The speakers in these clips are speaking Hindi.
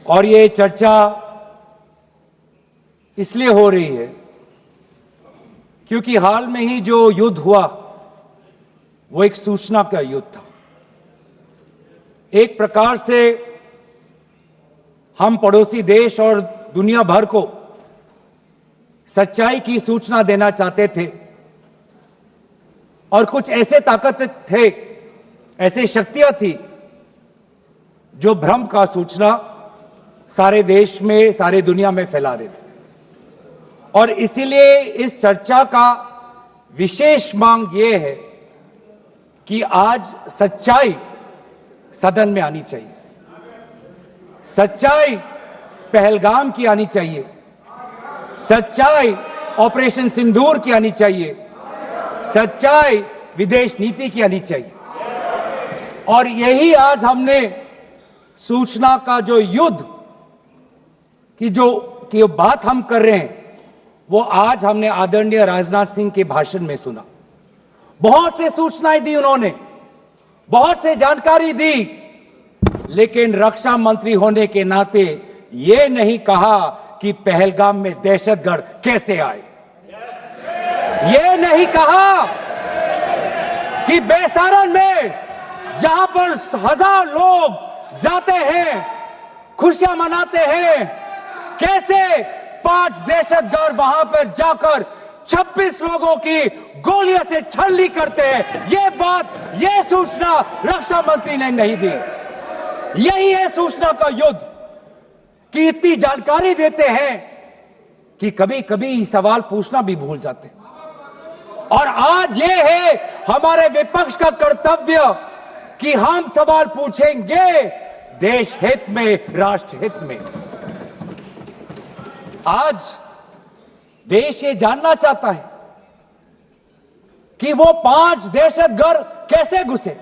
और ये चर्चा इसलिए हो रही है क्योंकि हाल में ही जो युद्ध हुआ वो एक सूचना का युद्ध था। एक प्रकार से हम पड़ोसी देश और दुनिया भर को सच्चाई की सूचना देना चाहते थे और कुछ ऐसे ताकत थे, ऐसी शक्तियां थी जो भ्रम का सूचना सारे देश में, सारे दुनिया में फैला रहे थे। और इसीलिए इस चर्चा का विशेष मांग यह है कि आज सच्चाई सदन में आनी चाहिए। सच्चाई पहलगाम की आनी चाहिए, सच्चाई ऑपरेशन सिंदूर की आनी चाहिए, सच्चाई विदेश नीति की आनी चाहिए। और यही आज हमने सूचना का जो युद्ध की बात हम कर रहे हैं वो आज हमने आदरणीय राजनाथ सिंह के भाषण में सुना। बहुत से सूचनाएं दी उन्होंने, बहुत से जानकारी दी, लेकिन रक्षा मंत्री होने के नाते ये नहीं कहा कि पहलगाम में दहशतगर्द कैसे आए। ये नहीं कहा कि बेसारन में जहां पर 1000 लोग जाते हैं, खुशियां मनाते हैं, कैसे 5 दहशतगर्द वहां पर जाकर 26 लोगों की गोलियों से छलनी करते हैं। ये सूचना रक्षा मंत्री ने नहीं दी। यही है सूचना का युद्ध कि इतनी जानकारी देते हैं कि कभी कभी सवाल पूछना भी भूल जाते हैं। और आज ये है हमारे विपक्ष का कर्तव्य कि हम सवाल पूछेंगे देश हित में, राष्ट्र हित में। आज देश ये जानना चाहता है कि वो 5 दहशतगर्द कैसे घुसे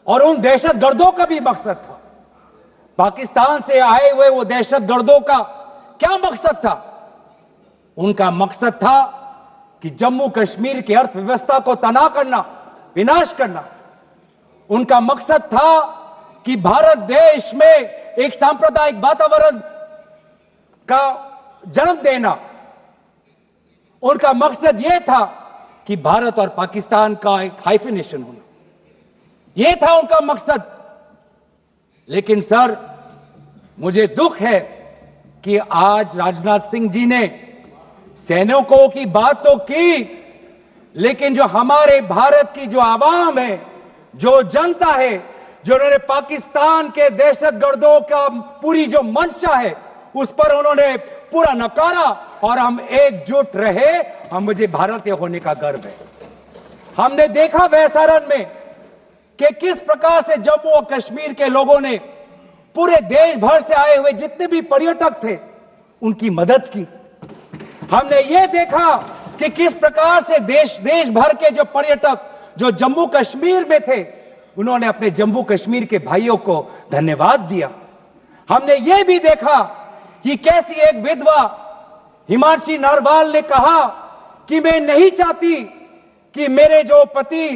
और उन दहशतगर्दों का भी मकसद था। पाकिस्तान से आए हुए वो दहशतगर्दों का क्या मकसद था? उनका मकसद था कि जम्मू कश्मीर की अर्थव्यवस्था को तनाव करना, विनाश करना। उनका मकसद था कि भारत देश में एक सांप्रदायिक वातावरण का जन्म देना। उनका मकसद यह था कि भारत और पाकिस्तान का एक हाइफिनेशन होना, यह था उनका मकसद। लेकिन सर, मुझे दुख है कि आज राजनाथ सिंह जी ने सैनिकों की बात तो की, लेकिन जो हमारे भारत की जो आवाम है, जो जनता है, जो उन्होंने पाकिस्तान के दहशतगर्दों का पूरी जो मंशा है उस पर उन्होंने पूरा नकारा। और हम एकजुट रहे। मुझे भारतीय होने का गर्व है। हमने देखा वैसारन में कि किस प्रकार से जम्मू और कश्मीर के लोगों ने पूरे देश भर से आए हुए जितने भी पर्यटक थे उनकी मदद की। हमने यह देखा कि किस प्रकार से देश भर के जो पर्यटक जो जम्मू कश्मीर में थे उन्होंने अपने जम्मू कश्मीर के भाइयों को धन्यवाद दिया। हमने यह भी देखा कि कैसी एक विधवा हिमांशी नरवाल ने कहा कि मैं नहीं चाहती कि मेरे जो पति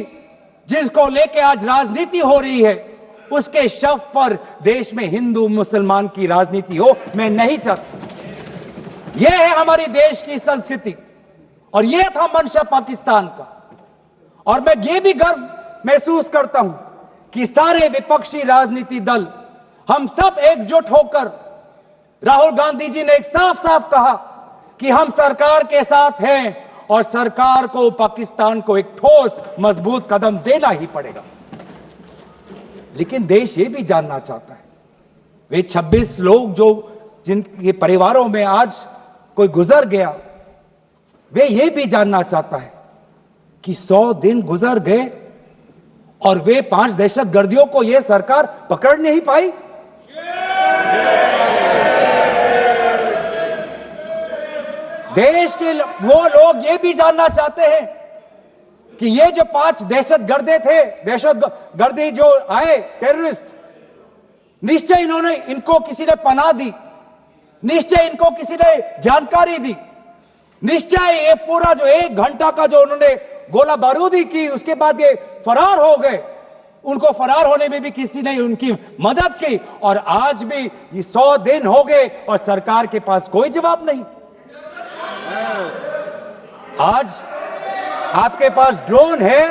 जिसको लेके आज राजनीति हो रही है उसके शव पर देश में हिंदू मुसलमान की राजनीति हो, मैं नहीं चाहती। यह है हमारी देश की संस्कृति और यह था मंशा पाकिस्तान का। और मैं ये भी गर्व महसूस करता हूं कि सारे विपक्षी राजनीति दल हम सब एकजुट होकर, राहुल गांधी जी ने एक साफ साफ कहा कि हम सरकार के साथ हैं और सरकार को पाकिस्तान को एक ठोस मजबूत कदम देना ही पड़ेगा। लेकिन देश ये भी जानना चाहता है, वे 26 लोग जो जिनके परिवारों में आज कोई गुजर गया, वे ये भी जानना चाहता है कि 100 दिन गुजर गए और वे 5 दहशतगर्दियों को यह सरकार पकड़ नहीं पाई। देश के वो लोग ये भी जानना चाहते हैं कि ये जो 5 दहशतगर्दे थे, दहशतगर्दी जो आए टेररिस्ट, निश्चय इनको किसी ने पनाह दी, निश्चय इनको किसी ने जानकारी दी, निश्चय ये पूरा जो 1 घंटा का जो उन्होंने गोला बारूदी की उसके बाद ये फरार हो गए, उनको फरार होने में भी किसी ने उनकी मदद की, और आज भी ये 100 दिन हो गए और सरकार के पास कोई जवाब नहीं। आज आपके पास ड्रोन है,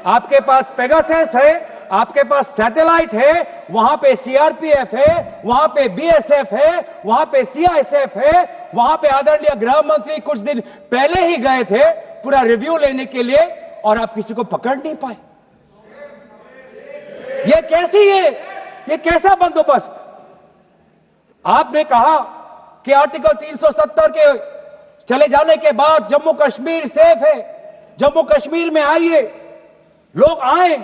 आपके पास पेगासस है, आपके पास सैटेलाइट है, वहां पे सीआरपीएफ है, वहां पे बीएसएफ है, वहां पे सीआईएसएफ है, वहां पे आदरणीय गृह मंत्री कुछ दिन पहले ही गए थे पूरा रिव्यू लेने के लिए, और आप किसी को पकड़ नहीं पाए। ये कैसी है, ये कैसा बंदोबस्त? आपने कहा कि आर्टिकल 370 के चले जाने के बाद जम्मू कश्मीर सेफ है, जम्मू कश्मीर में आइए, लोग आए,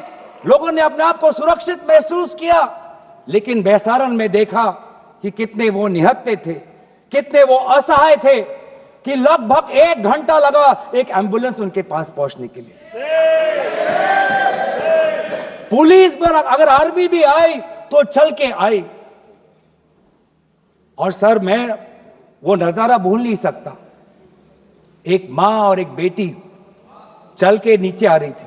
लोगों ने अपने आप को सुरक्षित महसूस किया, लेकिन बेसारन में देखा कि कितने वो निहत्थे थे, कितने वो असहाय थे, कि लगभग 1 घंटा लगा एक एम्बुलेंस उनके पास पहुंचने के लिए। पुलिस पर अगर आर्मी भी आई तो चल के आई। और सर, मैं वो नजारा भूल नहीं सकता, एक मां और एक बेटी चल के नीचे आ रही थी,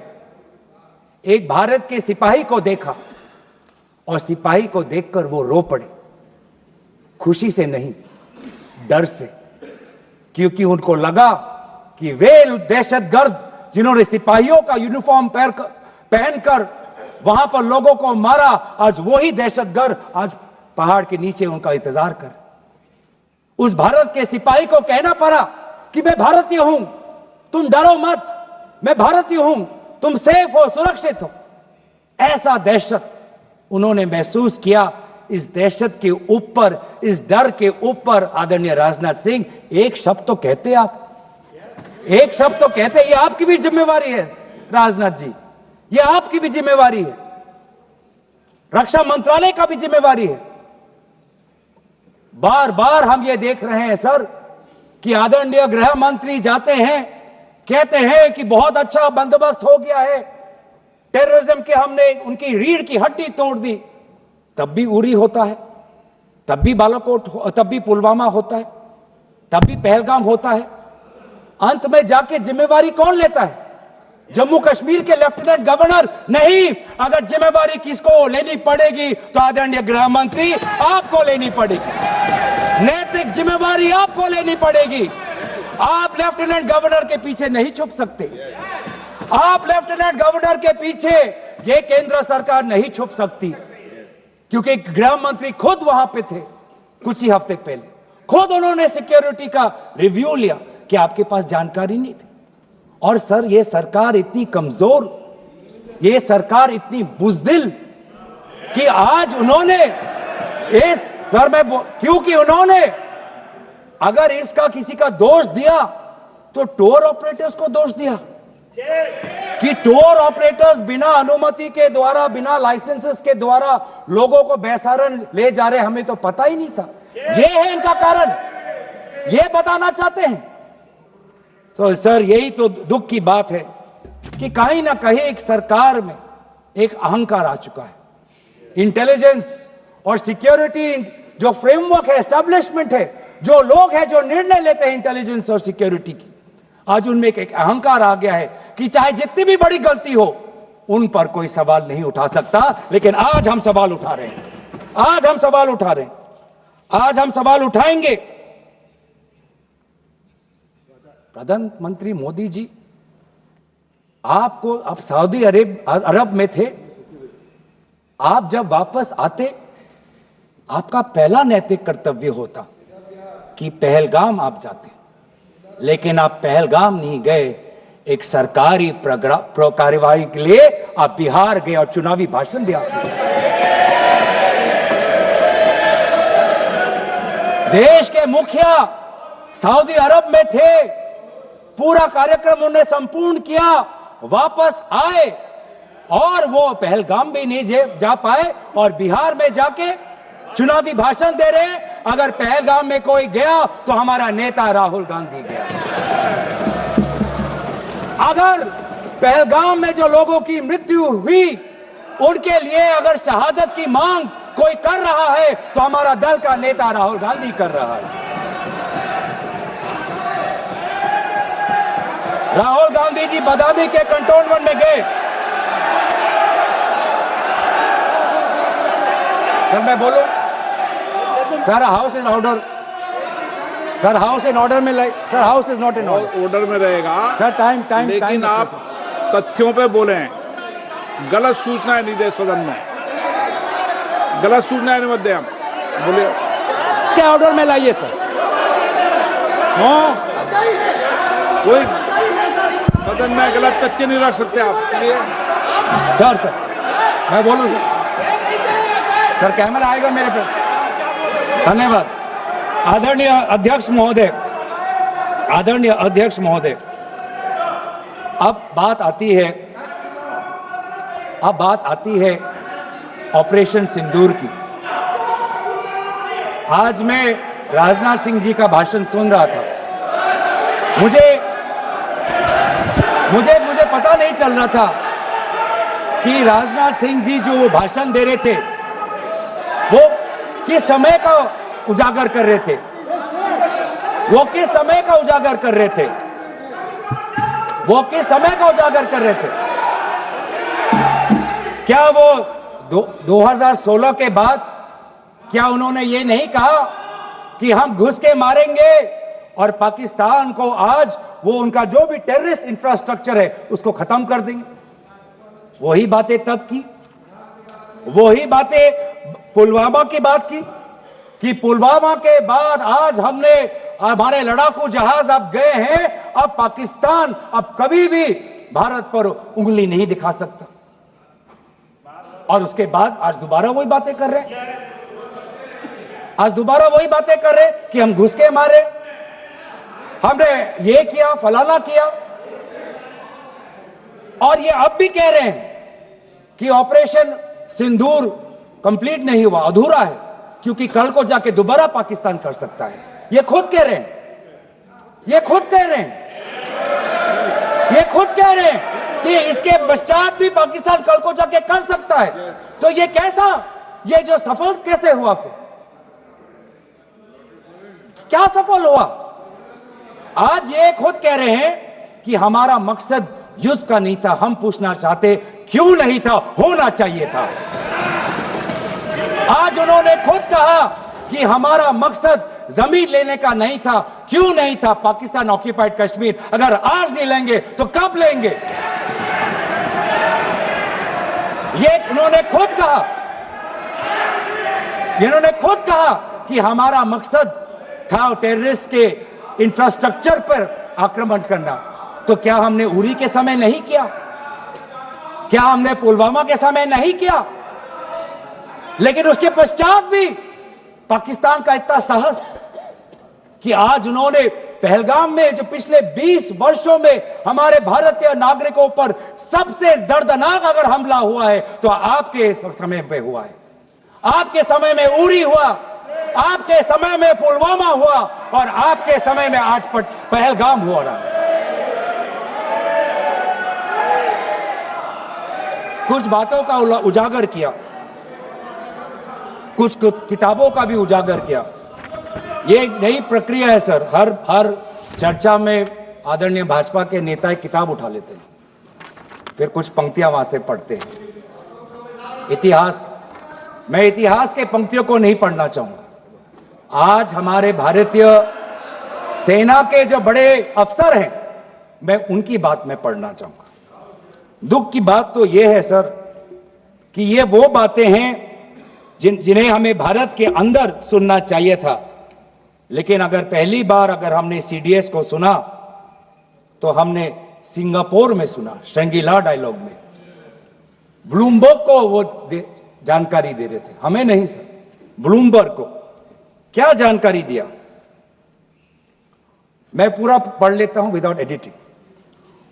एक भारत के सिपाही को देखा और सिपाही को देखकर वो रो पड़े, खुशी से नहीं, डर से, क्योंकि उनको लगा कि वे दहशतगर्द जिन्होंने सिपाहियों का यूनिफॉर्म पहनकर वहां पर लोगों को मारा, आज वही दहशतगर्द आज पहाड़ के नीचे उनका इंतजार कर। उस भारत के सिपाही को कहना पड़ा कि मैं भारतीय हूं, तुम डरो मत, मैं भारतीय हूं, तुम सेफ हो, सुरक्षित हो। ऐसा दहशत उन्होंने महसूस किया। इस दहशत के ऊपर, इस डर के ऊपर आदरणीय राजनाथ सिंह एक शब्द तो कहते, आप एक शब्द तो कहते, ये आपकी भी जिम्मेवारी है राजनाथ जी, ये आपकी भी जिम्मेवारी है, रक्षा मंत्रालय का भी जिम्मेवारी है। बार बार हम ये देख रहे हैं सर कि आदरणीय गृह मंत्री जाते हैं, कहते हैं कि बहुत अच्छा बंदोबस्त हो गया है, टेररिज्म के हमने उनकी रीढ़ की हड्डी तोड़ दी, तब भी उरी होता है, तब भी बालाकोट, तब भी पुलवामा होता है, तब भी पहलगाम होता है। अंत में जाके जिम्मेवारी कौन लेता है? जम्मू कश्मीर के लेफ्टिनेंट गवर्नर नहीं। अगर जिम्मेवारी किसको लेनी पड़ेगी तो आदरणीय गृह मंत्री आपको लेनी पड़ेगी, नैतिक जिम्मेवारी आपको लेनी पड़ेगी। आप लेफ्टिनेंट गवर्नर के पीछे नहीं छुप सकते, आप लेफ्टिनेंट गवर्नर के पीछे ये केंद्र सरकार नहीं छुप सकती, क्योंकि गृह मंत्री खुद वहां पे थे कुछ ही हफ्ते पहले, खुद उन्होंने सिक्योरिटी का रिव्यू लिया कि आपके पास जानकारी नहीं थी। और सर, ये सरकार इतनी कमजोर, ये सरकार इतनी बुजदिल कि आज उन्होंने इस सर में, क्योंकि उन्होंने अगर इसका किसी का दोष दिया तो टूर ऑपरेटर्स को दोष दिया कि टूर ऑपरेटर्स बिना अनुमति के द्वारा, बिना लाइसेंसेस के द्वारा लोगों को बेसारन ले जा रहे, हमें तो पता ही नहीं था। ये है इनका कारण, ये बताना चाहते हैं। तो सर, यही तो दुख की बात है कि कहीं ना कहीं एक सरकार में एक अहंकार आ चुका है। इंटेलिजेंस और सिक्योरिटी जो फ्रेमवर्क है, एस्टैब्लिशमेंट है, जो लोग हैं जो निर्णय लेते हैं इंटेलिजेंस और सिक्योरिटी की, आज उनमें एक अहंकार आ गया है कि चाहे जितनी भी बड़ी गलती हो उन पर कोई सवाल नहीं उठा सकता। लेकिन आज हम सवाल उठा रहे हैं, आज हम सवाल उठा रहे हैं, आज हम सवाल उठाएंगे। प्रधानमंत्री मोदी जी, आपको, आप सऊदी अरब में थे, आप जब वापस आते आपका पहला नैतिक कर्तव्य होता कि पहलगाम आप जाते, लेकिन आप पहलगाम नहीं गए, एक सरकारी कार्यवाही के लिए आप बिहार गए और चुनावी भाषण दिया। देश के मुखिया सऊदी अरब में थे, पूरा कार्यक्रम उन्होंने संपूर्ण किया, वापस आए और वो पहलगाम भी नहीं जा पाए और बिहार में जाके चुनावी भाषण दे रहे। अगर पहलगाम में कोई गया तो हमारा नेता राहुल गांधी गया। अगर पहलगाम में जो लोगों की मृत्यु हुई उनके लिए अगर शहादत की मांग कोई कर रहा है तो हमारा दल का नेता राहुल गांधी कर रहा है। राहुल गांधी जी बादामी के कंटोनमेंट में गए, सर मैं बोलूं? Sir house in order, sir house in order में like, sir house is not in order में रहेगा सर। टाइम लेकिन आप तथ्यों पे बोले, गलत सूचनाएं नहीं दे सदन में, गलत सूचनाएं मत दे। हम बोले इसके ऑर्डर में लाइए सर। कोई सदन में गलत तथ्य नहीं रख सकते आप। सर मैं बोलूं सर कैमरा आएगा मेरे पे। धन्यवाद। आदरणीय अध्यक्ष महोदय, आदरणीय अध्यक्ष महोदय, अब बात आती है ऑपरेशन सिंदूर की। आज मैं राजनाथ सिंह जी का भाषण सुन रहा था। मुझे पता नहीं चल रहा था कि राजनाथ सिंह जी जो भाषण दे रहे थे वो किस समय का उजागर कर रहे थे, वो किस समय का उजागर कर रहे थे, वो किस समय का उजागर कर रहे थे। क्या वो 2016 के बाद क्या उन्होंने ये नहीं कहा कि हम घुस के मारेंगे और पाकिस्तान को आज वो उनका जो भी टेररिस्ट इंफ्रास्ट्रक्चर है उसको खत्म कर देंगे? वही बातें तब की, वही बातें पुलवामा की बात की कि पुलवामा के बाद आज हमने हमारे लड़ाकू जहाज अब गए हैं, अब पाकिस्तान अब कभी भी भारत पर उंगली नहीं दिखा सकता। और उसके बाद आज दोबारा वही बातें कर रहे हैं, आज दोबारा वही बातें कर रहे हैं कि हम घुस के मारे, हमने ये किया, फलाना किया। और ये अब भी कह रहे हैं कि ऑपरेशन सिंदूर कंप्लीट नहीं हुआ, अधूरा है, क्योंकि कल को जाके दोबारा पाकिस्तान कर सकता है। ये खुद कह रहे हैं, ये खुद कह रहे हैं, ये खुद कह रहे हैं कि इसके पश्चात भी पाकिस्तान कल को जाके कर सकता है। तो ये कैसा, ये जो सफल कैसे हुआ, फिर क्या सफल हुआ? आज ये खुद कह रहे हैं कि हमारा मकसद युद्ध का नहीं था। हम पूछना चाहते क्यों नहीं था, होना चाहिए था। आज उन्होंने खुद कहा कि हमारा मकसद जमीन लेने का नहीं था। क्यों नहीं था? पाकिस्तान ऑक्यूपाइड कश्मीर अगर आज नहीं लेंगे तो कब लेंगे? ये उन्होंने खुद कहा, इन्होंने खुद कहा कि हमारा मकसद था टेररिस्ट के इंफ्रास्ट्रक्चर पर आक्रमण करना। तो क्या हमने उरी के समय नहीं किया? क्या हमने पुलवामा के समय नहीं किया? लेकिन उसके पश्चात भी पाकिस्तान का इतना साहस कि आज उन्होंने पहलगाम में जो पिछले 20 वर्षों में हमारे भारतीय नागरिकों पर सबसे दर्दनाक अगर हमला हुआ है तो आपके समय पे हुआ है। आपके समय में उरी हुआ, आपके समय में पुलवामा हुआ और आपके समय में आज पहलगाम हो रहा है। कुछ बातों का उजागर किया, कुछ किताबों का भी उजागर किया। ये नई प्रक्रिया है सर, हर चर्चा में आदरणीय भाजपा के नेता एक किताब उठा लेते हैं, फिर कुछ पंक्तियां वहां से पढ़ते हैं। मैं इतिहास के पंक्तियों को नहीं पढ़ना चाहूंगा। आज हमारे भारतीय सेना के जो बड़े अफसर हैं, मैं उनकी बात में पढ़ना चाहूंगा। दुख की बात तो यह है सर कि ये वो बातें हैं जिन्हें हमें भारत के अंदर सुनना चाहिए था, लेकिन अगर पहली बार अगर हमने सीडीएस को सुना तो हमने सिंगापुर में सुना, श्रृंगीला डायलॉग में। ब्लूमबर्ग को वो जानकारी दे रहे थे, हमें नहीं सर, ब्लूमबर्ग को क्या जानकारी दिया। मैं पूरा पढ़ लेता हूं without editing.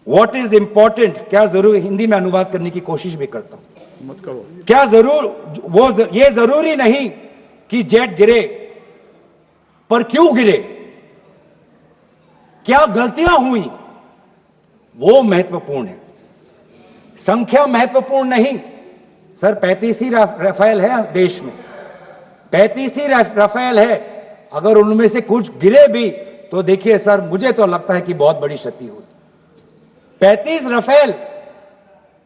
What is important, क्या जरूरी, हिंदी में अनुवाद करने की कोशिश भी करता हूं, मत करो। क्या ये जरूरी नहीं कि जेट गिरे, पर क्यों गिरे, क्या गलतियां हुई, वो महत्वपूर्ण है। संख्या महत्वपूर्ण नहीं सर। 35 ही राफेल है देश में, 35 ही राफेल है। अगर उनमें से कुछ गिरे भी तो देखिए सर, मुझे तो लगता है कि बहुत बड़ी क्षति हुई। 35 राफेल,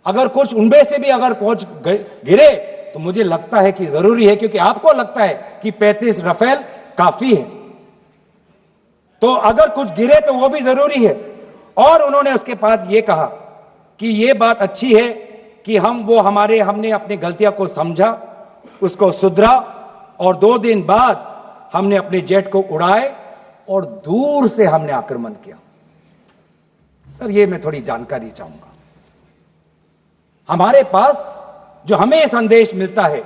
अगर कुछ उनमें से भी अगर कुछ गिरे तो मुझे लगता है कि जरूरी है, क्योंकि आपको लगता है कि 35 राफेल काफी है, तो अगर कुछ गिरे तो वो भी जरूरी है। और उन्होंने उसके बाद ये कहा कि ये बात अच्छी है कि हमने अपनी गलतियां को समझा, उसको सुधरा, और 2 दिन बाद हमने अपने जेट को उड़ाए और दूर से हमने आक्रमण किया। सर, ये मैं थोड़ी जानकारी चाहूंगा। हमारे पास जो हमें संदेश मिलता है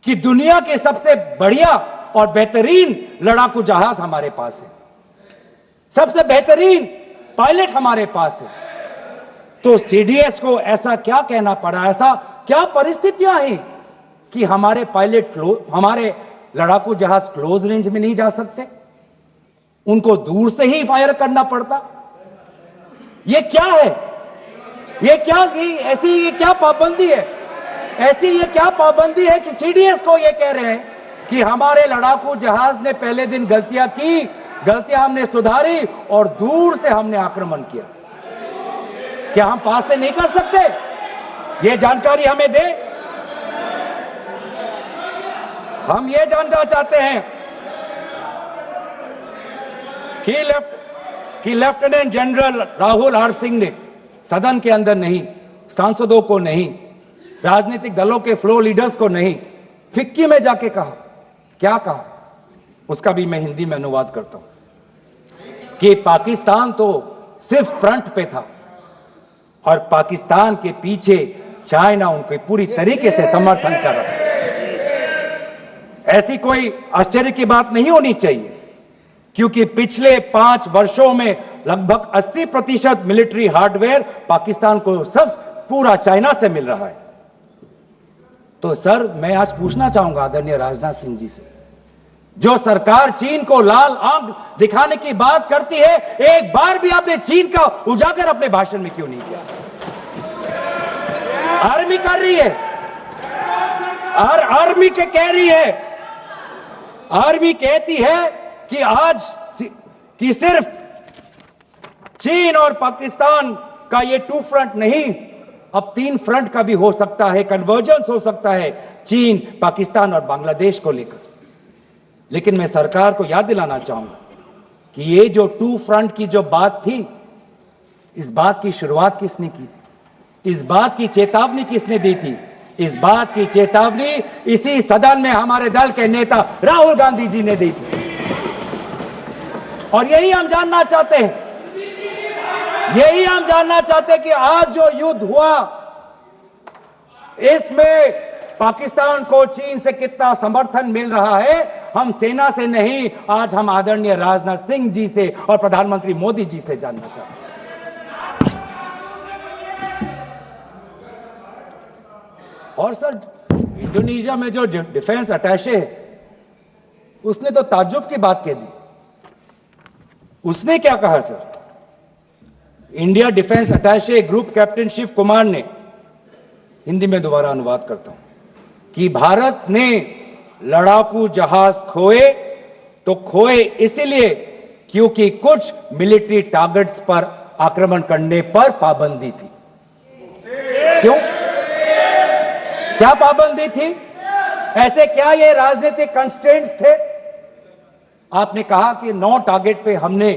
कि दुनिया के सबसे बढ़िया और बेहतरीन लड़ाकू जहाज हमारे पास है, सबसे बेहतरीन पायलट हमारे पास है, तो सीडीएस को ऐसा क्या कहना पड़ा, ऐसा क्या परिस्थितियां हैं कि हमारे हमारे लड़ाकू जहाज क्लोज रेंज में नहीं जा सकते, उनको दूर से ही फायर करना पड़ता? ये क्या है? ये क्या पाबंदी है? ऐसी ये क्या पाबंदी है कि सीडीएस को ये कह रहे हैं कि हमारे लड़ाकू जहाज ने पहले दिन गलतियां की, गलतियां हमने सुधारी और दूर से हमने आक्रमण किया? क्या हम पास से नहीं कर सकते? ये जानकारी हमें दे। हम ये जानना चाहते हैं कि lieutenant general Rahul R Singh ने सदन के अंदर नहीं, सांसदों को नहीं, राजनीतिक दलों के फ्लोर लीडर्स को नहीं, फिक्की में जाके कहा, क्या कहा उसका भी मैं हिंदी में अनुवाद करता हूं कि पाकिस्तान तो सिर्फ फ्रंट पे था और पाकिस्तान के पीछे चाइना उनके पूरी तरीके से समर्थन कर रहा है। ऐसी कोई आश्चर्य की बात नहीं होनी चाहिए, क्योंकि पिछले 5 वर्षों में लगभग 80% मिलिट्री हार्डवेयर पाकिस्तान को सिर्फ पूरा चाइना से मिल रहा है। तो सर, मैं आज पूछना चाहूंगा आदरणीय राजनाथ सिंह जी से, जो सरकार चीन को लाल आंख दिखाने की बात करती है, एक बार भी आपने चीन का उजागर अपने भाषण में क्यों नहीं किया? आर्मी कर रही है, आर्मी के कह रही है, आर्मी कहती है कि सिर्फ चीन और पाकिस्तान का ये 2 फ्रंट नहीं, अब 3 फ्रंट का भी हो सकता है, कन्वर्जेंस हो सकता है चीन, पाकिस्तान और बांग्लादेश को लेकर। लेकिन मैं सरकार को याद दिलाना चाहूंगा कि ये जो 2 फ्रंट की जो बात थी, इस बात की शुरुआत किसने की थी? इस बात की चेतावनी किसने दी थी? इस बात की चेतावनी इसी सदन में हमारे दल के नेता राहुल गांधी जी ने दी थी। और यही हम जानना चाहते हैं, यही हम जानना चाहते हैं कि आज जो युद्ध हुआ, इसमें पाकिस्तान को चीन से कितना समर्थन मिल रहा है। हम सेना से नहीं, आज हम आदरणीय राजनाथ सिंह जी से और प्रधानमंत्री मोदी जी से जानना चाहते हैं। और सर, इंडोनेशिया में जो डिफेंस अटैचे है, उसने तो ताज्जुब की बात कह दी। उसने क्या कहा sir? India defence attache group captain Shiv Kumar ने, हिंदी में दोबारा अनुवाद करता हूं, कि भारत ने लड़ाकू जहाज खोए तो खोए इसलिए क्योंकि कुछ मिलिट्री टारगेट्स पर आक्रमण करने पर पाबंदी थी। क्यों? क्या पाबंदी थी? ऐसे क्या ये राजनीतिक कंस्ट्रेंट्स थे? आपने कहा कि 9 टारगेट पे हमने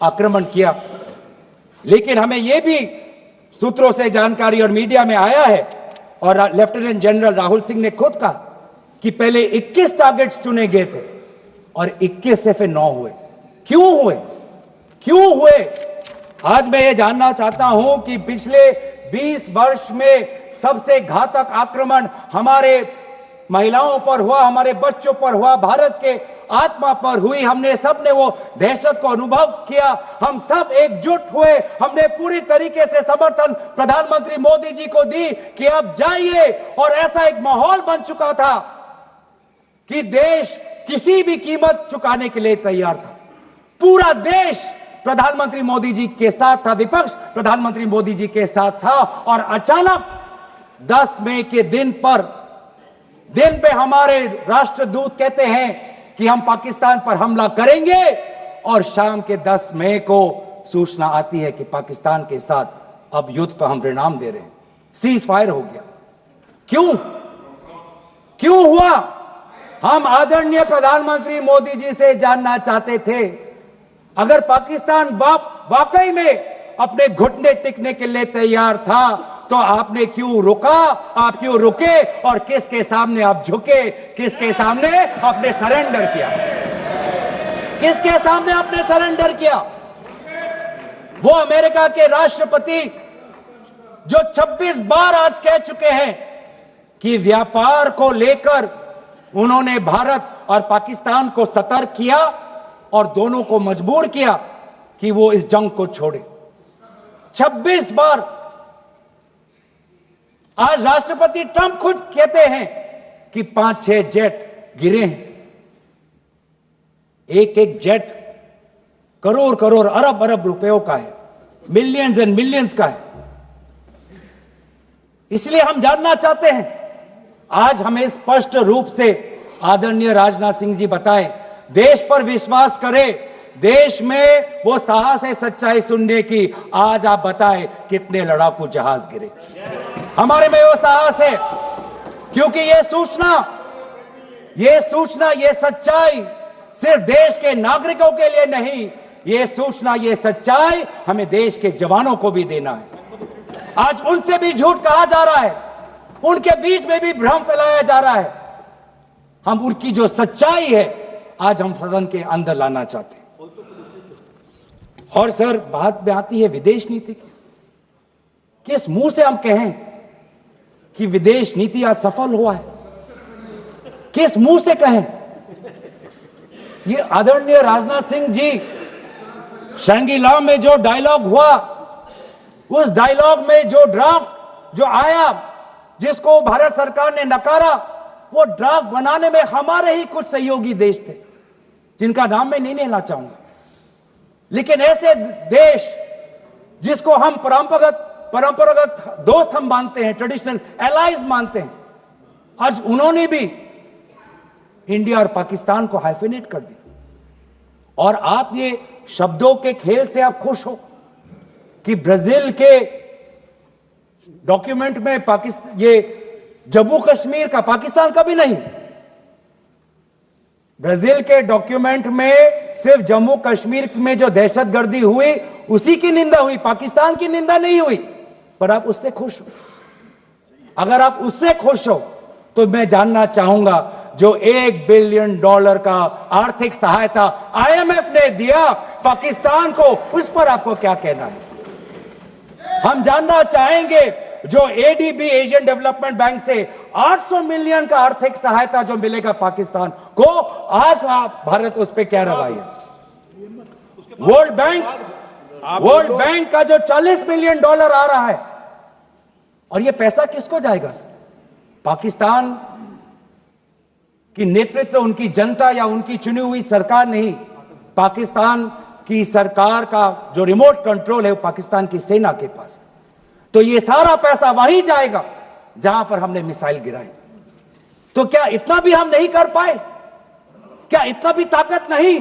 आक्रमण किया, लेकिन हमें यह भी सूत्रों से जानकारी और मीडिया में आया है, और लेफ्टिनेंट जनरल राहुल सिंह ने खुद कहा कि पहले 21 टारगेट्स चुने गए थे और 21 से फिर 9 हुए। क्यों हुए? क्यों हुए? आज मैं ये जानना चाहता हूं कि पिछले 20 वर्ष में सबसे घातक आक्रमण हमारे महिलाओं पर हुआ, हमारे बच्चों पर हुआ, भारत के आत्मा पर हुई। हमने सब ने वो दहशत को अनुभव किया, हम सब एकजुट हुए, हमने पूरी तरीके से समर्थन प्रधानमंत्री मोदी जी को दी कि अब जाइए। और ऐसा एक माहौल बन चुका था कि देश किसी भी कीमत चुकाने के लिए तैयार था। पूरा देश प्रधानमंत्री मोदी जी के साथ था, विपक्ष प्रधानमंत्री मोदी जी के साथ था। और अचानक 10 मई के दिन पे हमारे राष्ट्रदूत कहते हैं कि हम पाकिस्तान पर हमला करेंगे, और शाम के 10 मई को सूचना आती है कि पाकिस्तान के साथ अब युद्ध पर हम परिणाम दे रहे हैं, सीज फायर हो गया। क्यों? क्यों हुआ? हम आदरणीय प्रधानमंत्री मोदी जी से जानना चाहते थे, अगर पाकिस्तान वाकई में अपने घुटने टिकने के लिए तैयार था तो आपने क्यों रुका? आप क्यों रुके और किसके सामने आप झुके? किसके सामने आपने सरेंडर किया? किसके सामने आपने सरेंडर किया? वो अमेरिका के राष्ट्रपति जो 26 बार आज कह चुके हैं कि व्यापार को लेकर उन्होंने भारत और पाकिस्तान को सतर्क किया और दोनों को मजबूर किया कि वो इस जंग को छोड़े। 26 बार। आज राष्ट्रपति ट्रंप खुद कहते हैं कि 5-6 जेट गिरे हैं। एक एक जेट करोड़ करोड़ अरब अरब रुपयों का है, मिलियंस एंड मिलियंस का है। इसलिए हम जानना चाहते हैं, आज हमें स्पष्ट रूप से आदरणीय राजनाथ सिंह जी बताएं, देश पर विश्वास करें, देश में वो साहस है सच्चाई सुनने की। आज आप बताएं कितने लड़ाकू जहाज गिरे? हमारे में वो साहस है, क्योंकि ये सूचना, ये सच्चाई सिर्फ देश के नागरिकों के लिए नहीं, ये सूचना, ये सच्चाई हमें देश के जवानों को भी देना है। आज उनसे भी झूठ कहा जा रहा है, उनके बीच में भी भ्रम फैलाया जा रहा है। हम उनकी जो सच्चाई है आज हम सदन के अंदर लाना चाहते हैं। और सर, बात में आती है विदेश नीति की। किस मुंह से हम कहें कि विदेश नीति आज सफल हुआ है? किस मुंह से कहें? ये आदरणीय राजनाथ सिंह जी, शंगीला में जो डायलॉग हुआ, उस डायलॉग में जो ड्राफ्ट जो आया, जिसको भारत सरकार ने नकारा, वो ड्राफ्ट बनाने में हमारे ही कुछ सहयोगी देश थे, जिनका नाम मैं नहीं लेना चाहूंगा। लेकिन ऐसे देश जिसको हम परंपरागत दोस्त हम मानते हैं, ट्रेडिशनल एलाइज मानते हैं, आज उन्होंने भी इंडिया और पाकिस्तान को हाइफिनेट कर दिया। और आप ये शब्दों के खेल से आप खुश हो कि ब्राजील के डॉक्यूमेंट में ये जम्मू कश्मीर का, पाकिस्तान का भी नहीं, ब्राजील के डॉक्यूमेंट में सिर्फ जम्मू कश्मीर में जो दहशतगर्दी हुई उसी की निंदा हुई, पाकिस्तान की निंदा नहीं हुई। पर आप उससे खुश हो? अगर आप उससे खुश हो तो मैं जानना चाहूंगा, जो $1 बिलियन का आर्थिक सहायता IMF ने दिया पाकिस्तान को, उस पर आपको क्या कहना है? हम जानना चाहेंगे, जो ADB एशियन डेवलपमेंट बैंक से 800 मिलियन का आर्थिक सहायता जो मिलेगा पाकिस्तान को, आज भारत उस पर क्या रवैया? वर्ल्ड बैंक का जो $40 मिलियन आ रहा है, और ये पैसा किसको जाएगा सर? पाकिस्तान की नेतृत्व उनकी जनता या उनकी चुनी हुई सरकार नहीं, पाकिस्तान की सरकार का जो रिमोट कंट्रोल है वो पाकिस्तान की सेना के पास है। तो ये सारा पैसा वहीं जाएगा जहां पर हमने मिसाइल गिराई। तो क्या इतना भी हम नहीं कर पाए? क्या इतना भी ताकत नहीं?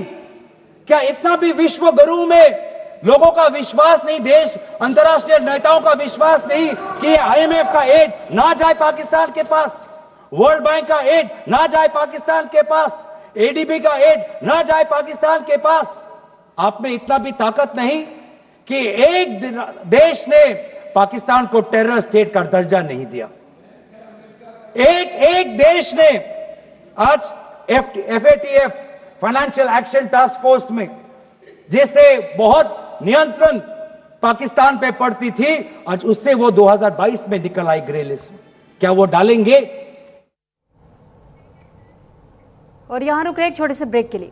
क्या इतना भी विश्व गुरु में लोगों का विश्वास नहीं, देश अंतर्राष्ट्रीय नेताओं का विश्वास नहीं कि IMF का एड ना जाए पाकिस्तान के पास, वर्ल्ड बैंक का एड ना जाए पाकिस्तान के पास, ADB का एड ना जाए पाकिस्तान के पास? आप में इतना भी ताकत नहीं कि एक देश ने पाकिस्तान को टेरर स्टेट का दर्जा नहीं दिया। एक देश ने आज FATF financial action task force में, जिससे बहुत नियंत्रण पाकिस्तान पे पड़ती थी, आज उससे वो 2022 में निकल आई ग्रे लिस्ट में। क्या वो डालेंगे? और यहां रुक रहे एक छोटे से ब्रेक के लिए।